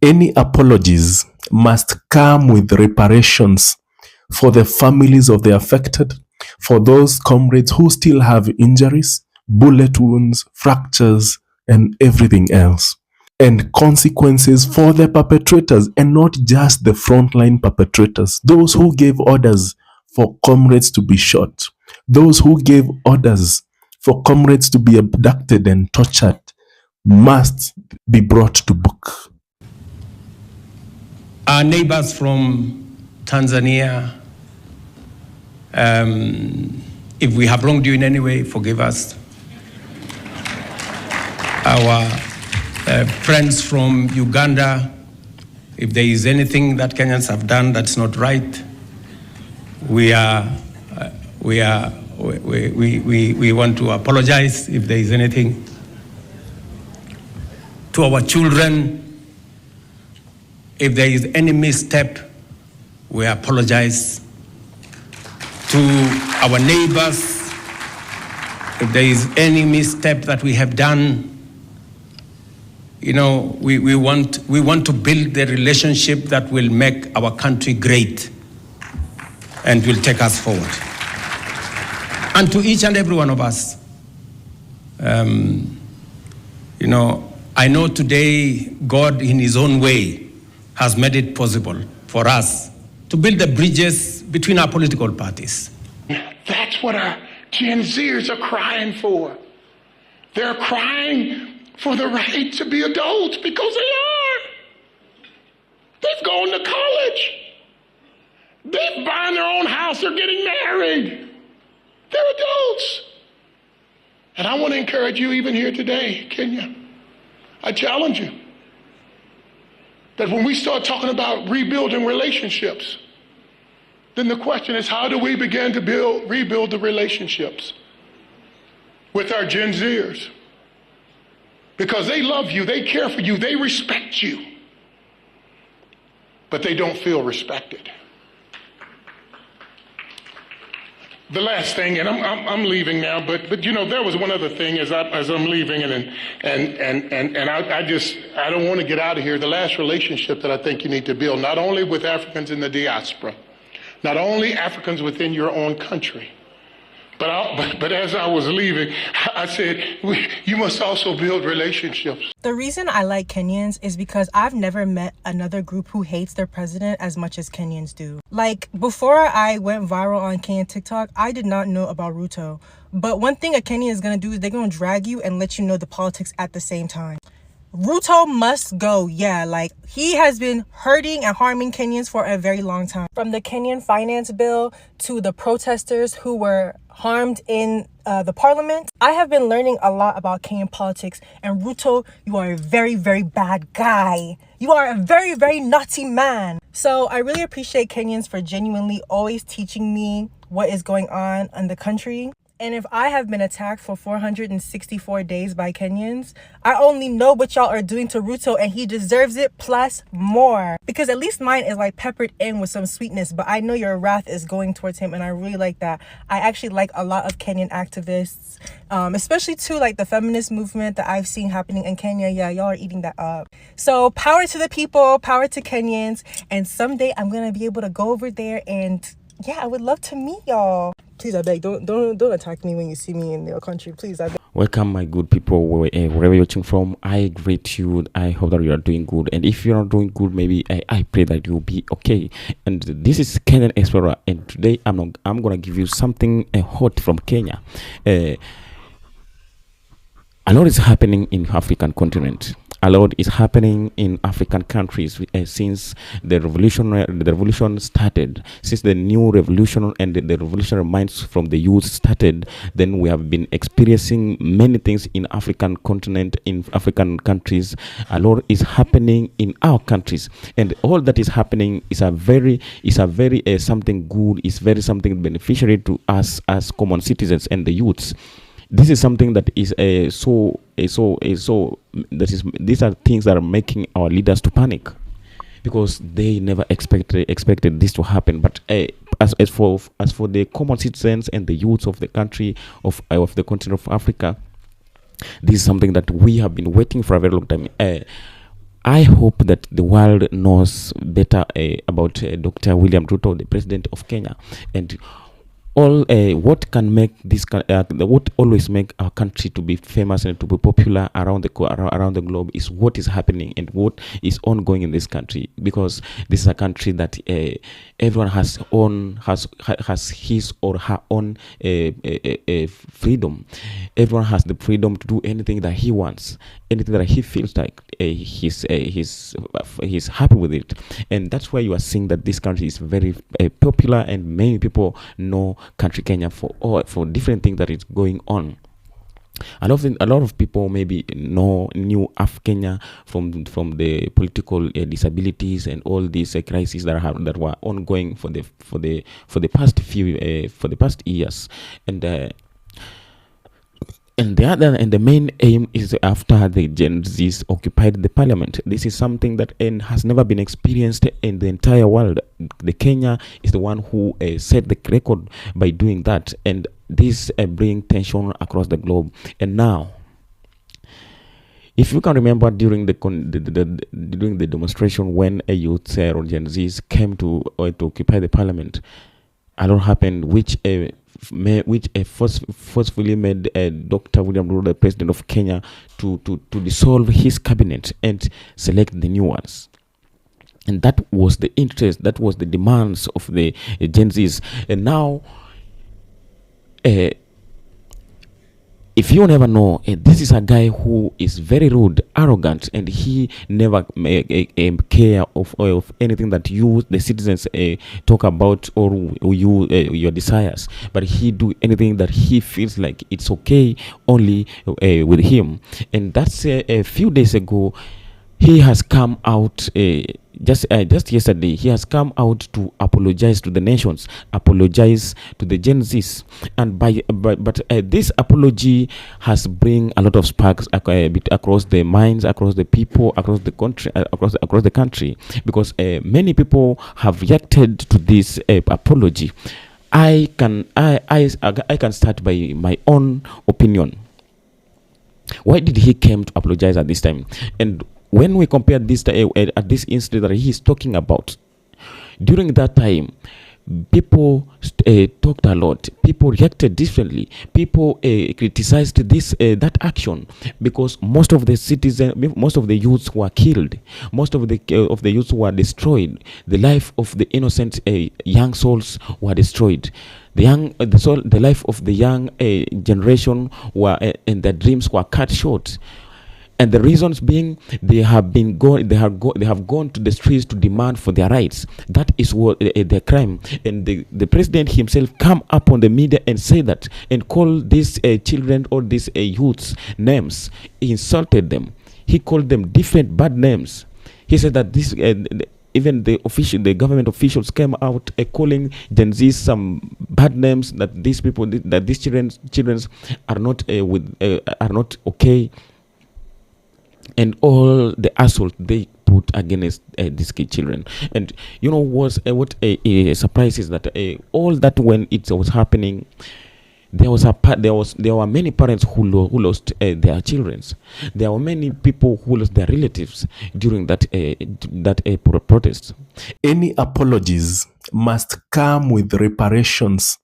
Any apologies must come with reparations for the families of the affected, for those comrades who still have injuries, bullet wounds, fractures, and everything else. And consequences for the perpetrators, and not just the frontline perpetrators, those who gave orders for comrades to be shot, those who gave orders for comrades to be abducted and tortured must be brought to book. Our neighbors from Tanzania, if we have wronged you in any way, forgive us. Our friends from Uganda, if there is anything that Kenyans have done that's not right, we want to apologize if there is anything. To our children, if there is any misstep, we apologize. To our neighbors, if there is any misstep that we have done, we want to build the relationship that will make our country great and will take us forward. And to each and every one of us, I know today God in his own way has made it possible for us to build the bridges between our political parties. That's what our Gen Zers are crying for. They're crying for the right to be adults because they are. They've gone to college. They're buying their own house. They're getting married. They're adults. And I want to encourage you even here today, Kenya. I challenge you that when we start talking about rebuilding relationships, then the question is, how do we begin to rebuild the relationships with our Gen Zers? Because they love you, they care for you, they respect you, but they don't feel respected. The last thing, and I'm leaving now, but there was one other thing as I'm leaving, and I don't want to get out of here. The last relationship that I think you need to build, not only with Africans in the diaspora, not only Africans within your own country, but as I was leaving, I said, you must also build relationships. The reason I like Kenyans is because I've never met another group who hates their president as much as Kenyans do. Like, before I went viral on Kenyan TikTok, I did not know about Ruto. But one thing a Kenyan is going to do is they're going to drag you and let you know the politics at the same time. Ruto must go. Yeah, like, he has been hurting and harming Kenyans for a very long time. From the Kenyan finance bill to the protesters who were harmed in the parliament, I have been learning a lot about Kenyan politics. And Ruto, you are a very, very bad guy. You are a very, very naughty man. So I really appreciate Kenyans for genuinely always teaching me what is going on in the country. And if I have been attacked for 464 days by Kenyans, I only know what y'all are doing to Ruto, and he deserves it plus more. Because at least mine is like peppered in with some sweetness, but I know your wrath is going towards him, and I really like that. I actually like a lot of Kenyan activists, especially too like the feminist movement that I've seen happening in Kenya. Yeah, y'all are eating that up. So power to the people, power to Kenyans, and someday I'm gonna be able to go over there and yeah, I would love to meet y'all. Please, I beg, don't attack me when you see me in your country. Please, I beg. Welcome, my good people, wherever you're watching from. I greet you. I hope that you are doing good. And if you're not doing good, maybe I pray that you'll be okay. And this is Kenyan Explorer. And today I'm gonna give you something hot from Kenya. A lot is happening in African continent. A lot is happening in African countries since the revolution started, since the new revolution and the revolutionary minds from the youth started. Then we have been experiencing many things in African continent, in African countries. A lot is happening in our countries, and all that is happening is a very something good, is very something beneficiary to us as common citizens and the youths. This is something that is these are things that are making our leaders to panic, because they never expected this to happen. But as for the common citizens and the youths of the country of the continent of Africa, this is something that we have been waiting for a very long time. I hope that the world knows better about Dr. William Ruto, the president of Kenya, and all what can make this what always make our country to be famous and to be popular around the globe is what is happening and what is ongoing in this country, because this is a country that everyone has his or her own freedom. Everyone has the freedom to do anything that he wants, anything that he feels like he's happy with it, and that's why you are seeing that this country is very popular, and many people know country Kenya for different things that is going on. A lot of people maybe knew of Kenya from the political disabilities and all these crises that were ongoing for the past years, and the main aim is after the Gen Zs occupied the parliament. This is something that has never been experienced in the entire world. The Kenya is the one who set the record by doing that, and this bring tension across the globe. And now, if you can remember during the demonstration when a youth or Gen Zs came to occupy the parliament, a lot happened, which forcefully made Dr. William Ruto, the president of Kenya, to dissolve his cabinet and select the new ones. And that was the interest, that was the demands of the Gen Zs. And now, if you never know, this is a guy who is very rude, arrogant, and he never care of anything that you, the citizens, talk about or your desires. But he do anything that he feels like it's okay only with him. And that's a few days ago. He has come out just yesterday. He has come out to apologize to the nations, apologize to the Gen Zs, and but this apology has bring a lot of sparks across the minds, across the people, across the country, across the country, because many people have reacted to this apology. I can start by my own opinion. Why did he came to apologize at this time? And when we compare this at this incident that he is talking about, during that time, people talked a lot. People reacted differently. People criticized that action, because most of the youths were killed. Most of the youths were destroyed. The life of the innocent young souls were destroyed. The life of the young generation and their dreams were cut short. And the reasons being, they have gone to the streets to demand for their rights. That is what their crime. And the president himself come up on the media and say that, and call these children or these youths names. He insulted them. He called them different bad names. He said that this even the government officials came out calling Gen Z some bad names, that these children are not okay. And all the assault they put against these children. And you know what a surprise is that all that when it was happening, there were many parents who lost their children. There were many people who lost their relatives during that protest. Any apologies must come with reparations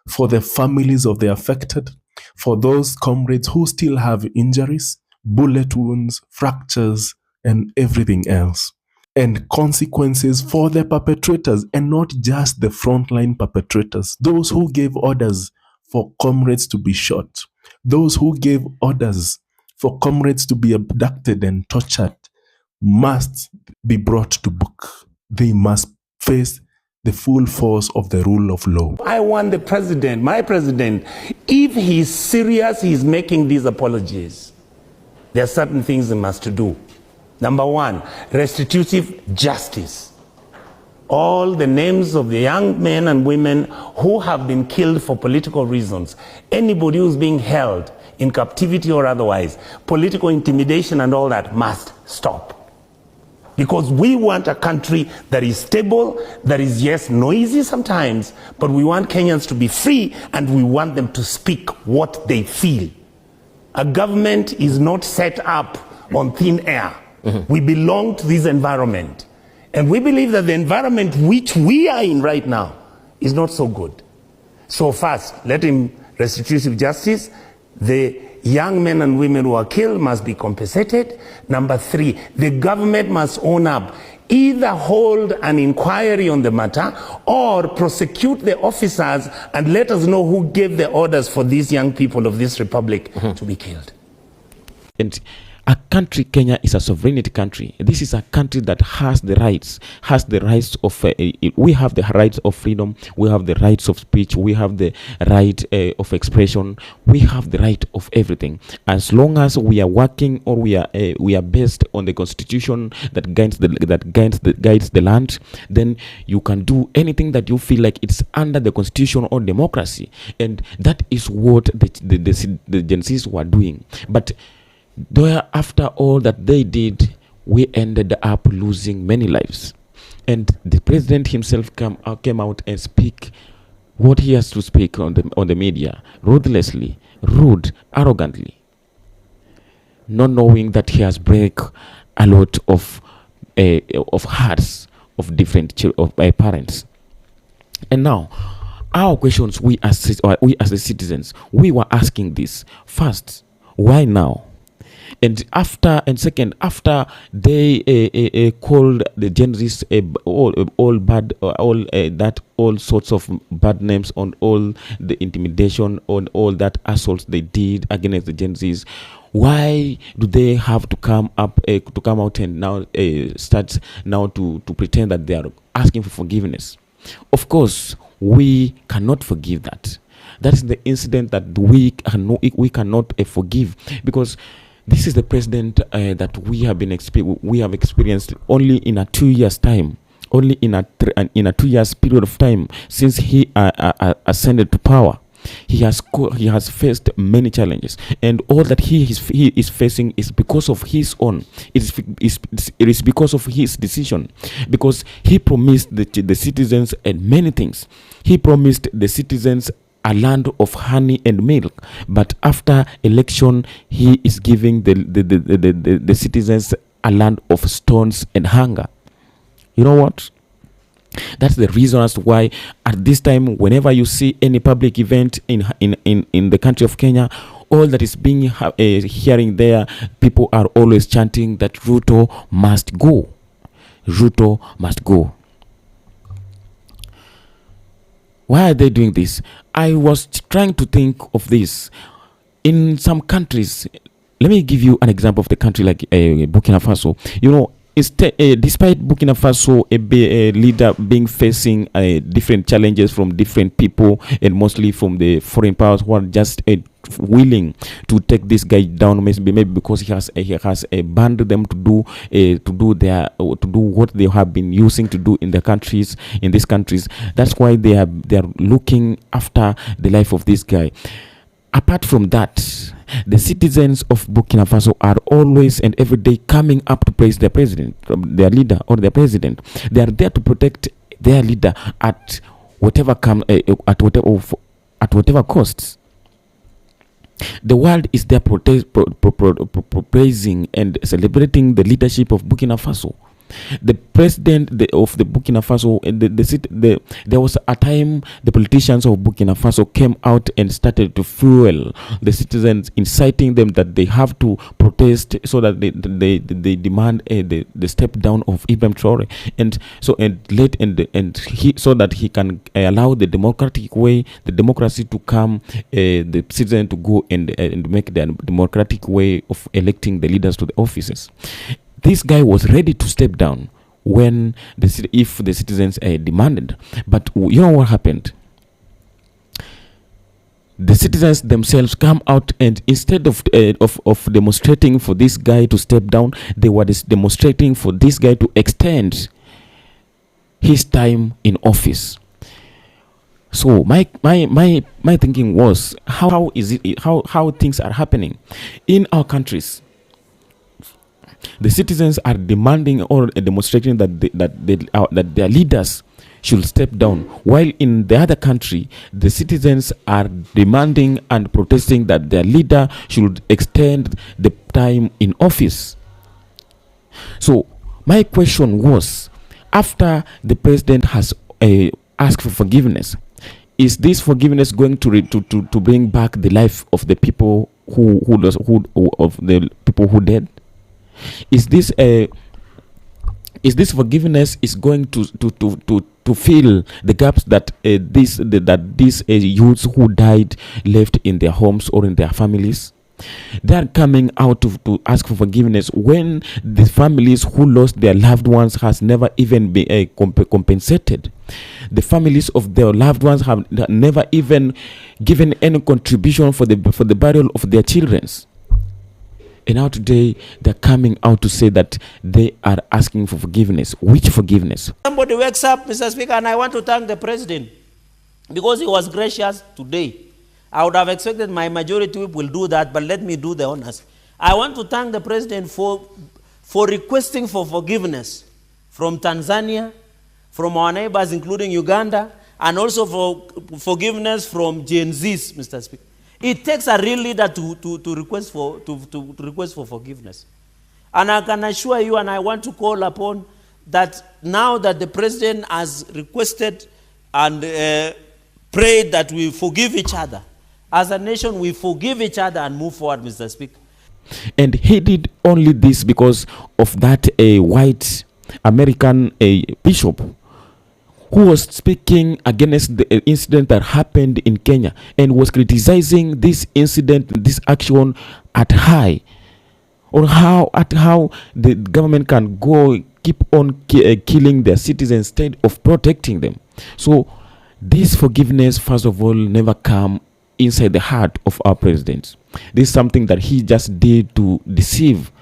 for the families of the affected, for those comrades who still have injuries, bullet wounds, fractures, and everything else. And consequences for the perpetrators, and not just the frontline perpetrators. Those who gave orders for comrades to be shot. Those who gave orders for comrades to be abducted and tortured must be brought to book. They must face the full force of the rule of law. I want my president, if he's serious, he's making these apologies. There are certain things he must do. Number one, restitutive justice. All the names of the young men and women who have been killed for political reasons, anybody who's being held in captivity or otherwise, political intimidation and all that must stop. Because we want a country that is stable, that is, yes, noisy sometimes, but we want Kenyans to be free, and we want them to speak what they feel. A government is not set up on thin air. We belong to this environment. And we believe that the environment which we are in right now is not so good. So first, let him restitutive justice. The young men and women who are killed must be compensated. Number 3, the government must own up. Either hold an inquiry on the matter or prosecute the officers and let us know who gave the orders for these young people of this republic to be killed. And a country, Kenya, is a sovereignty country. This is a country that has the rights of, we have the rights of freedom, we have the rights of speech, we have the right of expression, we have the right of everything. As long as we are working or we are based on the constitution that guides the land, then you can do anything that you feel like it's under the constitution or democracy. And that is what the Gen Zs were doing. But after all that they did, we ended up losing many lives. And the president himself came out and speak what he has to speak on the media, ruthlessly, rude, arrogantly, not knowing that he has break a lot of hearts of different parents. And now, our questions, we as the citizens, we were asking this. First, why now? And second, after they called the Gen Zs all sorts of bad names on all the intimidation, on all that assaults they did against the Gen Zs, why do they have to come out and now start now to pretend that they are asking for forgiveness? Of course, we cannot forgive that. That is the incident that we cannot forgive, because this is the president that we have experienced only in a 2 years time, only in a 2 years period of time since he ascended to power. He has faced many challenges, and all that he is facing is because of his own. It is because of his decision, because he promised the citizens and many things. He promised the citizens a land of honey and milk, but after election he is giving the citizens a land of stones and hunger. You know what? That's the reason as to why at this time, whenever you see any public event in the country of Kenya, all that is being hearing there, people are always chanting that Ruto must go. Ruto must go. Why are they doing this? I was trying to think of this. In some countries, let me give you an example of the country like Burkina Faso. You know, despite Burkina Faso a leader being facing different challenges from different people, and mostly from the foreign powers who are just willing to take this guy down, maybe because he has banned them to do what they have been using to do in these countries. That's why they are looking after the life of this guy. Apart from that, the citizens of Burkina Faso are always and every day coming up to praise their president, their leader or their president. They are there to protect their leader at whatever costs. The world is there praising and celebrating the leadership of Burkina Faso. The president of the Burkina Faso, there was a time the politicians of Burkina Faso came out and started to fuel the citizens, inciting them that they have to protest, so that they demand the step down of Ibrahim Traore, so that he can allow the democracy to come, the citizen to go and make the democratic way of electing the leaders to the offices. This guy was ready to step down if the citizens demanded. But you know what happened? The citizens themselves come out, and instead of demonstrating for this guy to step down, they were demonstrating for this guy to extend his time in office. So my thinking was, how things are happening in our countries. The citizens are demanding or demonstrating that their leaders should step down, while in the other country, the citizens are demanding and protesting that their leader should extend the time in office. So my question was, after the president has asked for forgiveness, is this forgiveness going to bring back the life of the people who of the people who dead? Is this forgiveness is going to fill the gaps that these youths who died left in their homes or in their families? They are coming out to ask for forgiveness when the families who lost their loved ones has never even been compensated. The families of their loved ones have never even given any contribution for the burial of their children. And now today they're coming out to say that they are asking for forgiveness. Which forgiveness? Somebody wakes up, Mr. Speaker, and I want to thank the president because he was gracious today. I would have expected my majority whip will do that, but let me do the honors. I want to thank the president for requesting for forgiveness from Tanzania, from our neighbors, including Uganda, and also for forgiveness from Gen Zs, Mr. Speaker. It takes a real leader to request for forgiveness. And I can assure you, and I want to call upon that now that the president has requested and prayed that we forgive each other. As a nation, we forgive each other and move forward, Mr. Speaker. And he did only this because of that white American bishop who was speaking against the incident that happened in Kenya and was criticizing this incident, this action at high, or how the government can keep on killing their citizens instead of protecting them. So this forgiveness, first of all, never come inside the heart of our president. This is something that he just did to deceive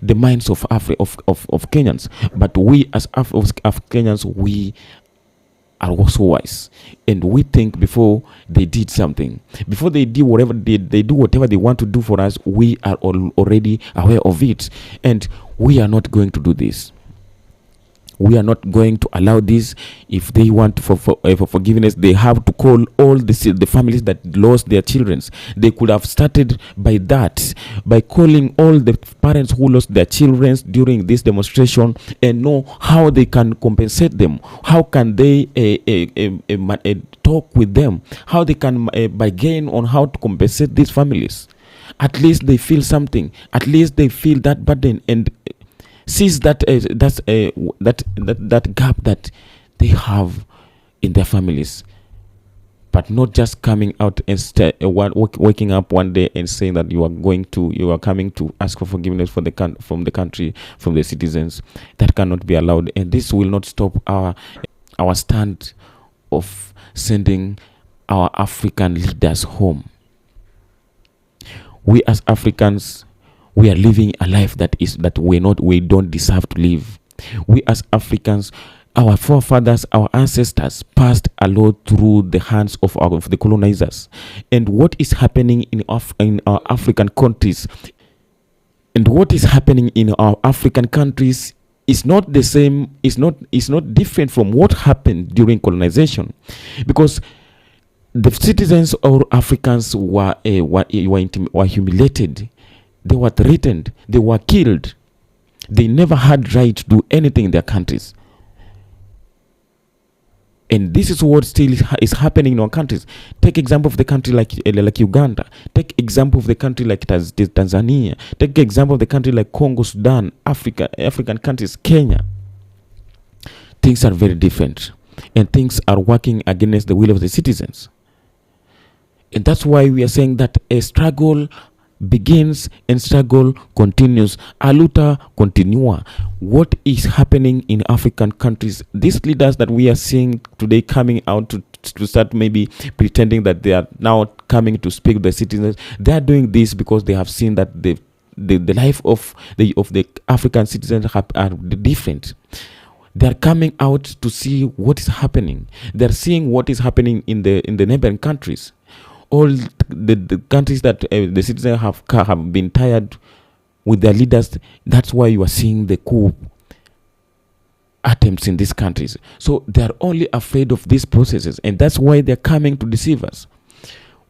the minds of Kenyans. But we as Kenyans, we are also wise, and we think before they did something, before they do whatever they do whatever they want to do for us, we are already aware of it, and we are not going to do this. We are not going to allow this. If they want for forgiveness, they have to call all the families that lost their children. They could have started by that, by calling all the parents who lost their children during this demonstration and know how they can compensate them. How can they talk with them? How they can bargain on how to compensate these families. At least they feel something. At least they feel that burden and sees that that gap that they have in their families, but not just coming out and waking up one day and saying that you are coming to ask for forgiveness from the country, from the citizens. That cannot be allowed, and this will not stop our stand of sending our African leaders home. We as Africans, we are living a life that we don't deserve to live. We as Africans, our forefathers, our ancestors passed a lot through the hands of the colonizers. And what is happening in our African countries, and what is happening in our African countries is not the same, is not different from what happened during colonization, because the citizens or Africans were humiliated. They were threatened. They were killed. They never had right to do anything in their countries. And this is what still is happening in our countries. Take example of the country like Uganda. Take example of the country like Tanzania. Take example of the country like Congo, Sudan, African countries, Kenya. Things are very different. And things are working against the will of the citizens. And that's why we are saying that a struggle begins and struggle continues. A luta continua. What is happening in African countries? These leaders that we are seeing today coming out to start maybe pretending that they are now coming to speak to the citizens, they are doing this because they have seen that the life of the African citizens are different. They are coming out to see what is happening. They are seeing what is happening in the neighboring countries. All the countries that the citizens have been tired with their leaders. That's why you are seeing the coup attempts in these countries. So they are only afraid of these processes, and that's why they're coming to deceive us.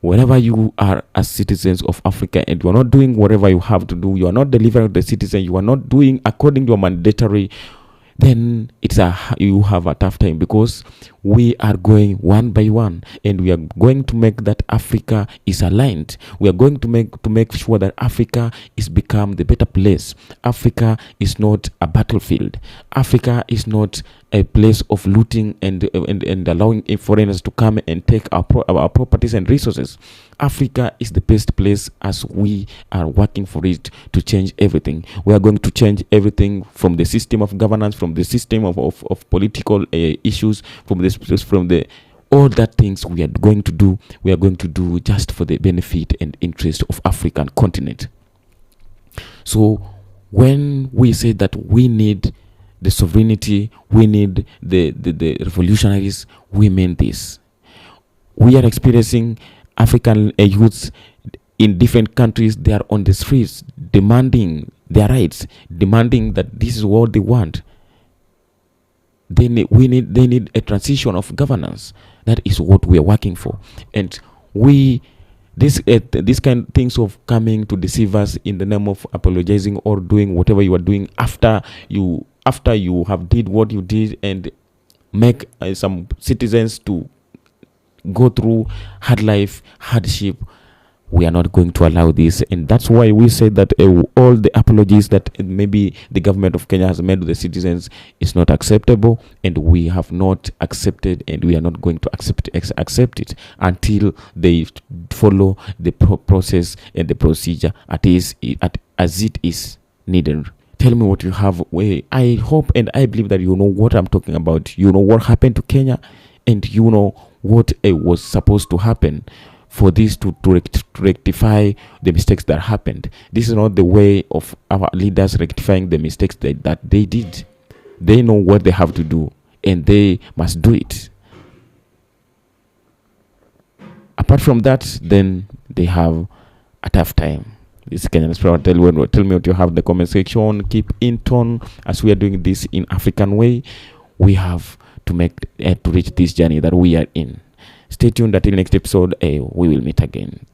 whenever you are as citizens of Africa and you are not doing whatever you have to do, you are not delivering the citizen, you are not doing according to your mandatory, then you have a tough time, because we are going one by one, and we are going to make that Africa is aligned. We are going to make sure that Africa is become the better place. Africa is not a battlefield. Africa is not a place of looting and allowing foreigners to come and take our properties and resources. Africa is the best place, as we are working for it to change everything. We are going to change everything, from the system of governance, from the system of political issues, from all that things we are going to do just for the benefit and interest of African continent. So when we say that we need the sovereignty, we need the revolutionaries, we mean this. We are experiencing African youths in different countries. They are on the streets demanding their rights, demanding that this is what they want. They need a transition of governance. That is what we are working for. And this kind of things of coming to deceive us in the name of apologizing or doing whatever you are doing after you have did what you did, and make some citizens to go through hardship. We are not going to allow this, and that's why we say that all the apologies that maybe the government of Kenya has made to the citizens is not acceptable, and we have not accepted, and we are not going to accept it until they follow the process and the procedure as it is needed. Tell me what you have. I hope and I believe that you know what I'm talking about. You know what happened to Kenya, and you know what was supposed to happen for this to rectify the mistakes that happened. This is not the way of our leaders rectifying the mistakes that they did. They know what they have to do, and they must do it. Apart from that, then they have a tough time. This Kenyan Spirit. Tell me what you have in the comment section. Keep in tone as we are doing this in African way. We have to make to reach this journey that we are in. Stay tuned until next episode. We will meet again.